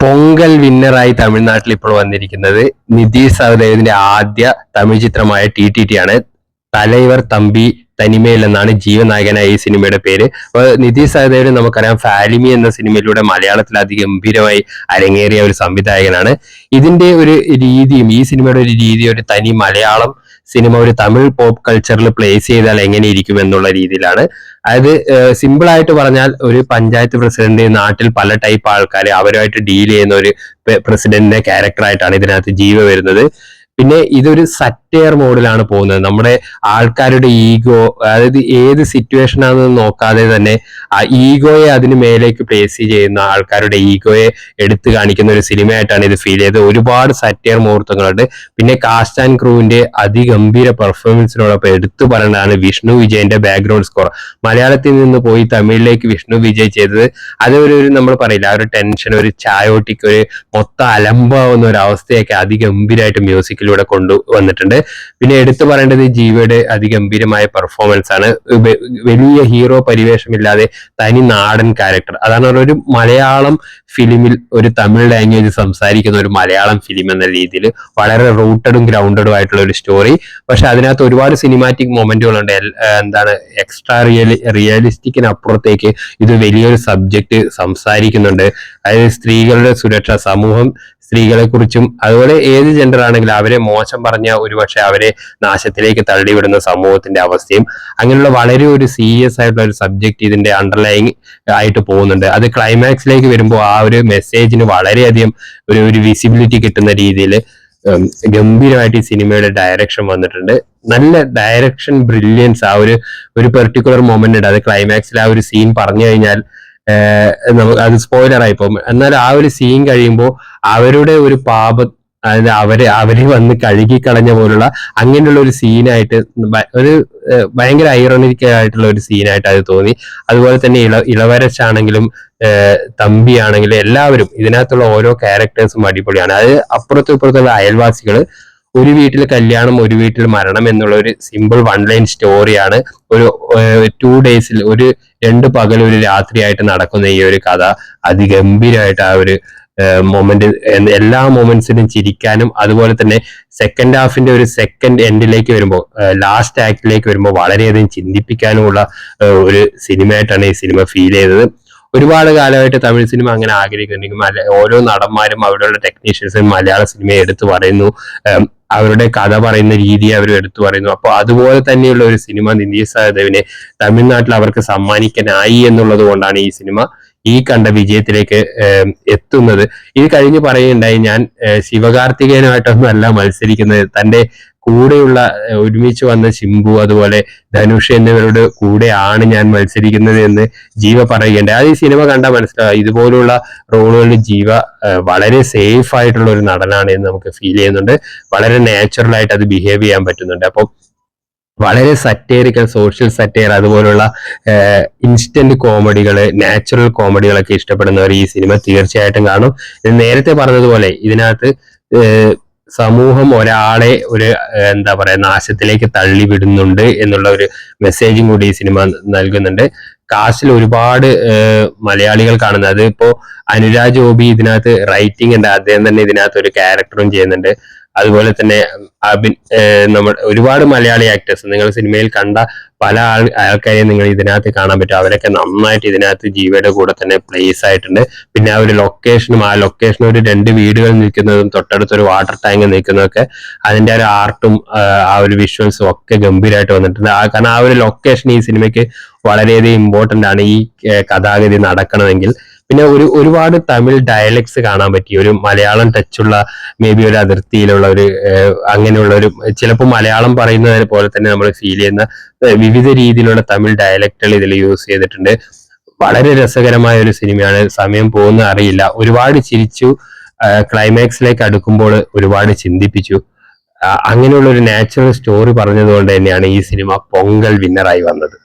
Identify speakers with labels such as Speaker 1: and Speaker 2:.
Speaker 1: പൊങ്കൽ വിന്നറായി തമിഴ്നാട്ടിൽ ഇപ്പോൾ വന്നിരിക്കുന്നത് നിതീഷ് സഹദേവിന്റെ ആദ്യ തമിഴ് ചിത്രമായ ടി ആണ്. തലൈവർ തമ്പി തനിമയിൽ എന്നാണ് ജീവനായകനായ ഈ സിനിമയുടെ പേര്. അപ്പോൾ നിതീഷ് സഹദേവിനെ നമുക്കറിയാം, ഫാലിമി എന്ന സിനിമയിലൂടെ മലയാളത്തിൽ അതിഗംഭീരമായി അരങ്ങേറിയ ഒരു സംവിധായകനാണ്. ഇതിന്റെ ഒരു രീതിയും ഈ സിനിമയുടെ ഒരു രീതി ഒരു തനി മലയാളം സിനിമ ഒരു തമിഴ് പോപ്പ് കൾച്ചറിൽ പ്ലേസ് ചെയ്താൽ എങ്ങനെ ഇരിക്കും എന്നുള്ള രീതിയിലാണ്. അതായത് സിമ്പിൾ ആയിട്ട് പറഞ്ഞാൽ ഒരു പഞ്ചായത്ത് പ്രസിഡന്റ്, നാട്ടിൽ പല ടൈപ്പ് ആൾക്കാർ അവരുമായിട്ട് ഡീൽ ചെയ്യുന്ന ഒരു പ്രസിഡന്റിന്റെ ക്യാരക്ടറായിട്ടാണ് ഇതിനകത്ത് ജീവ വരുന്നത്. പിന്നെ ഇതൊരു സറ്റയർ മോഡിലാണ് പോകുന്നത്. നമ്മുടെ ആൾക്കാരുടെ ഈഗോ, അതായത് ഏത് സിറ്റുവേഷൻ ആണെന്ന് നോക്കാതെ തന്നെ ആ ഈഗോയെ അതിന് മേലേക്ക് പ്ലേസ് ചെയ്യുന്ന ആൾക്കാരുടെ ഈഗോയെ എടുത്തു കാണിക്കുന്ന ഒരു സിനിമയായിട്ടാണ് ഇത് ഫീൽ ചെയ്തത്. ഒരുപാട് സറ്റയർ മുഹൂർത്തങ്ങളുണ്ട്. പിന്നെ കാസ്റ്റ് ആൻഡ് ക്രൂവിന്റെ അതിഗംഭീര പെർഫോമൻസിനോടൊപ്പം എടുത്തു പറയേണ്ടതാണ് വിഷ്ണു വിജയന്റെ ബാക്ക്ഗ്രൗണ്ട് സ്കോർ. മലയാളത്തിൽ നിന്ന് പോയി തമിഴിലേക്ക് വിഷ്ണു വിജയ് ചെയ്തത് അതൊരു നമ്മൾ പറയില്ല, ആ ഒരു ടെൻഷൻ, ഒരു ചായോട്ടിക്ക്, ഒരു മൊത്തം അലമ്പാവുന്ന ഒരു അവസ്ഥയൊക്കെ അതിഗംഭീരമായിട്ട് മ്യൂസിക്കിലൂടെ കൊണ്ടുവന്നിട്ടുണ്ട്. പിന്നെ എടുത്തു പറയേണ്ടത് ജീവയുടെ അതിഗംഭീരമായ പെർഫോമൻസ് ആണ്. വലിയ ഹീറോ പരിവേഷമില്ലാതെ തനി നാടൻ ക്യാരക്ടർ. അതാണ് ഒരു മലയാളം ഫിലിമിൽ ഒരു തമിഴ് ലാംഗ്വേജ് സംസാരിക്കുന്ന ഒരു മലയാളം ഫിലിം എന്ന രീതിയിൽ വളരെ റൂട്ടഡും ഗ്രൗണ്ടഡും ആയിട്ടുള്ള ഒരു സ്റ്റോറി. പക്ഷെ അതിനകത്ത് ഒരുപാട് സിനിമാറ്റിക് മൊമെന്റുകളുണ്ട്. എന്താണ് എക്സ്ട്രാ റിയലിസ്റ്റിക്കിനപ്പുറത്തേക്ക് ഇത് വലിയൊരു സബ്ജക്ട് സംസാരിക്കുന്നുണ്ട്. അതായത് സ്ത്രീകളുടെ സുരക്ഷ, സമൂഹം സ്ത്രീകളെ കുറിച്ചും അതുപോലെ ഏത് ജെൻഡർ ആണെങ്കിലും അവരെ മോശം പറഞ്ഞ ഒരുപക്ഷെ അവരെ നാശത്തിലേക്ക് തള്ളിവിടുന്ന സമൂഹത്തിന്റെ അവസ്ഥയും, അങ്ങനെയുള്ള വളരെ ഒരു സീരിയസ് ആയിട്ടുള്ള ഒരു സബ്ജക്ട് ഇതിന്റെ അണ്ടർലൈങ് ആയിട്ട് പോകുന്നുണ്ട്. അത് ക്ലൈമാക്സിലേക്ക് വരുമ്പോൾ ആ ഒരു മെസ്സേജിന് വളരെയധികം ഒരു വിസിബിലിറ്റി കിട്ടുന്ന രീതിയിൽ ഗംഭീരമായിട്ട് ഈ സിനിമയുടെ ഡയറക്ഷൻ വന്നിട്ടുണ്ട്. നല്ല ഡയറക്ഷൻ ബ്രില്യൻസ്. ആ ഒരു പെർട്ടിക്കുലർ മൊമെന്റ് ഉണ്ട്. അത് ക്ലൈമാക്സിൽ ആ ഒരു സീൻ പറഞ്ഞു കഴിഞ്ഞാൽ നമുക്ക് അത് സ്പോയിലർ ആയി പോകും. എന്നാൽ ആ ഒരു സീൻ കഴിയുമ്പോൾ അവരുടെ ഒരു പാപം, അതായത് അവരെ വന്ന് കഴുകി കളഞ്ഞ പോലുള്ള അങ്ങനെയുള്ള ഒരു സീനായിട്ട് ഒരു ഭയങ്കര ഐറോണിക് ആയിട്ടുള്ള ഒരു സീനായിട്ട് അത് തോന്നി. അതുപോലെ തന്നെ ഇളവരച്ചാണെങ്കിലും തമ്പി ആണെങ്കിലും എല്ലാവരും ഇതിനകത്തുള്ള ഓരോ ക്യാരക്ടേഴ്സും അടിപൊളിയാണ്. അത് അപ്പുറത്തും ഇപ്പുറത്തുള്ള അയൽവാസികള്, ഒരു വീട്ടിൽ കല്യാണം ഒരു വീട്ടിൽ മരണം എന്നുള്ള ഒരു സിമ്പിൾ വൺ ലൈൻ സ്റ്റോറിയാണ്. ഒരു 2 ഡേയ്സിൽ ഒരു 2 പകൽ ഒരു രാത്രിയായിട്ട് നടക്കുന്ന ഈ ഒരു കഥ അതിഗംഭീരമായിട്ട് ആ ഒരു മൊമെന്റ്, എല്ലാ മൊമെന്റ്സിനും ചിരിക്കാനും അതുപോലെ തന്നെ സെക്കൻഡ് ഹാഫിന്റെ ഒരു സെക്കൻഡ് എൻഡിലേക്ക് വരുമ്പോൾ, ലാസ്റ്റ് ആക്ടിലേക്ക് വരുമ്പോൾ വളരെയധികം ചിന്തിപ്പിക്കാനുമുള്ള ഒരു സിനിമയായിട്ടാണ് ഈ സിനിമ ഫീൽ ചെയ്തത്. ഒരുപാട് കാലമായിട്ട് തമിഴ് സിനിമ അങ്ങനെ ആഗ്രഹിക്കുന്നുണ്ടെങ്കിൽ ഓരോ നടന്മാരും അവരുടെ ടെക്നീഷ്യൻസും മലയാള സിനിമയെ എടുത്തു പറയുന്നു, അവരുടെ കഥ പറയുന്ന രീതി അവർ എടുത്തു പറയുന്നു. അപ്പോൾ അതുപോലെ തന്നെയുള്ള ഒരു സിനിമ നിതീഷ് സഹദേവിനെ തമിഴ്നാട്ടിൽ അവർക്ക് സമ്മാനിക്കാനായി എന്നുള്ളത് കൊണ്ടാണ് ഈ സിനിമ ഈ കണ്ട വിജയത്തിലേക്ക് എത്തുന്നത്. ഇത് കഴിഞ്ഞ് പറയുകയുണ്ടായി, ഞാൻ ശിവകാർത്തികേയനുമായിട്ടൊന്നും അല്ല മത്സരിക്കുന്നത്, തന്റെ കൂടെയുള്ള ഒരുമിച്ച് വന്ന ശിംബു അതുപോലെ ധനുഷ് എന്നിവരുടെ കൂടെയാണ് ഞാൻ മത്സരിക്കുന്നത് എന്ന് ജീവ പറയുകയുണ്ടായി. അത് ഈ സിനിമ കണ്ടാൽ മനസ്സിലാവും, ഇതുപോലുള്ള റോളുകളിൽ ജീവ വളരെ സേഫ് ആയിട്ടുള്ള ഒരു നടനാണ് എന്ന് നമുക്ക് ഫീൽ ചെയ്യുന്നുണ്ട്. വളരെ നാച്ചുറൽ ആയിട്ട് അത് ബിഹേവ് ചെയ്യാൻ പറ്റുന്നുണ്ട്. അപ്പം വളരെ സറ്റേറിക്കൽ, സോഷ്യൽ സറ്റയർ, അതുപോലുള്ള ഇൻസ്റ്റന്റ് കോമഡികള്, നാച്ചുറൽ കോമഡികളൊക്കെ ഇഷ്ടപ്പെടുന്നവർ ഈ സിനിമ തീർച്ചയായിട്ടും കാണും. നേരത്തെ പറഞ്ഞതുപോലെ ഇതിനകത്ത് സമൂഹം ഒരാളെ ഒരു എന്താ പറയാ നാശത്തിലേക്ക് തള്ളിവിടുന്നുണ്ട് എന്നുള്ള ഒരു മെസ്സേജും കൂടി ഈ സിനിമ നൽകുന്നുണ്ട്. കാസ്റ്റിൽ ഒരുപാട് മലയാളികൾ കാണുന്നത്, അതിപ്പോ അനുരാജ് ഓബി ഇതിനകത്ത് റൈറ്റിംഗ് ഉണ്ട്, അദ്ദേഹം തന്നെ ഇതിനകത്ത് ഒരു ക്യാരക്ടറും ചെയ്യുന്നുണ്ട്. അതുപോലെ തന്നെ നമ്മൾ ഒരുപാട് മലയാളി ആക്ടേഴ്സ് നിങ്ങൾ സിനിമയിൽ കണ്ട പല ആൾക്കാരെയും നിങ്ങൾ ഇതിനകത്ത് കാണാൻ പറ്റും. അവരൊക്കെ നന്നായിട്ട് ഇതിനകത്ത് ജീവയുടെ കൂടെ തന്നെ പ്ലേസ് ആയിട്ടുണ്ട്. പിന്നെ ആ ഒരു ലൊക്കേഷനും, ആ ലൊക്കേഷനും ഒരു 2 വീടുകൾ നിൽക്കുന്നതും തൊട്ടടുത്തൊരു വാട്ടർ ടാങ്ക് നിൽക്കുന്നതൊക്കെ അതിന്റെ ഒരു ആർട്ടും ആ ഒരു വിഷ്വൽസും ഒക്കെ ഗംഭീരമായിട്ട് വന്നിട്ടുണ്ട്. കാരണം ആ ഒരു ലൊക്കേഷൻ ഈ സിനിമയ്ക്ക് വളരെയധികം ഇമ്പോർട്ടന്റ് ആണ് ഈ കഥാഗതി നടക്കണമെങ്കിൽ. പിന്നെ ഒരുപാട് തമിഴ് ഡയലക്ട്സ് കാണാൻ പറ്റി. ഒരു മലയാളം ടച്ചുള്ള മേ ബി ഒരു അതിർത്തിയിലുള്ള ഒരു അങ്ങനെയുള്ള ഒരു ചിലപ്പോൾ മലയാളം പറയുന്നത് പോലെ തന്നെ നമ്മൾ ഫീൽ ചെയ്യുന്ന വിവിധ രീതിയിലുള്ള തമിഴ് ഡയലക്റ്റുകൾ ഇതിൽ യൂസ് ചെയ്തിട്ടുണ്ട്. വളരെ രസകരമായ ഒരു സിനിമയാണ്. സമയം പോകുന്ന അറിയില്ല. ഒരുപാട് ചിരിച്ചു. ക്ലൈമാക്സിലേക്ക് അടുക്കുമ്പോൾ ഒരുപാട് ചിന്തിപ്പിച്ചു. അങ്ങനെയുള്ള ഒരു നാച്ചുറൽ സ്റ്റോറി പറഞ്ഞതുകൊണ്ട് തന്നെയാണ് ഈ സിനിമ പൊങ്കൽ വിന്നറായി വന്നത്.